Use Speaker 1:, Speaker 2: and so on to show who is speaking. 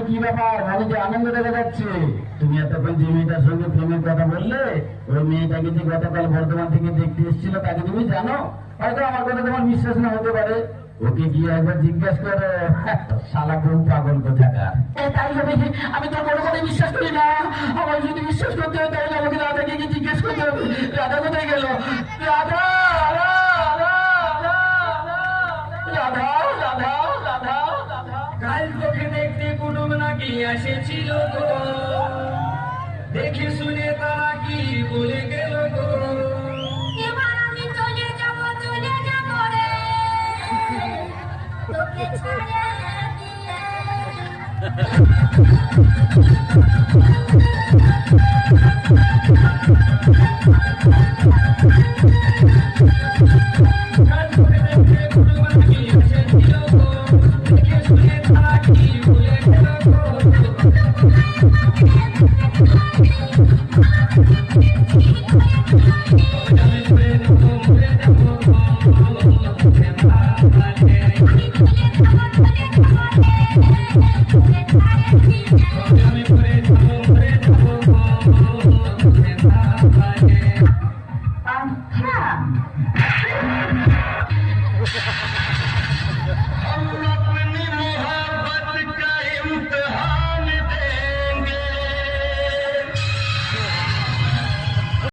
Speaker 1: কি ব্যাপার? মানে যে আনন্দ দেখা যাচ্ছে। তুমি এতক্ষণ যে মেয়েটার সঙ্গে প্রেমের কথা বললে, ওই মেয়েটাকে যে গতকাল বর্ধমান থেকে দেখতে এসেছিল তাকে তুমি জানো? হয়তো আমার কথা তোমার বিশ্বাস না হতে পারে, ওকে গিয়ে একবার জিজ্ঞাসা করো। শালা বউ পাগল কোথাকার। তাই হবে, আমি তো কোনো কথাই বিশ্বাস করি না। আমার যদি বিশ্বাস করতে হয় তাহলে আমাকে রাধাকে গিয়ে জিজ্ঞেস করতে হবে। রাধা কোথায় গেল? রাধা রাধা রাধা রাধা রাধা রাধা।
Speaker 2: কাল তোকে দেখতে কুটুম নাকি এসেছিল গো, দেখে শুনে তারা কি বলে গেল গো।
Speaker 3: এবার আমি চলে যাব রে, তোকে ছাড়িয়ে দিয়ে।
Speaker 2: কাল তোকে দেখতে কুটুম নাকি এসেছিল গো, দেখে শুনে তারা কি বলে গেল গো। আমি মরে যাবো
Speaker 3: আচ্ছা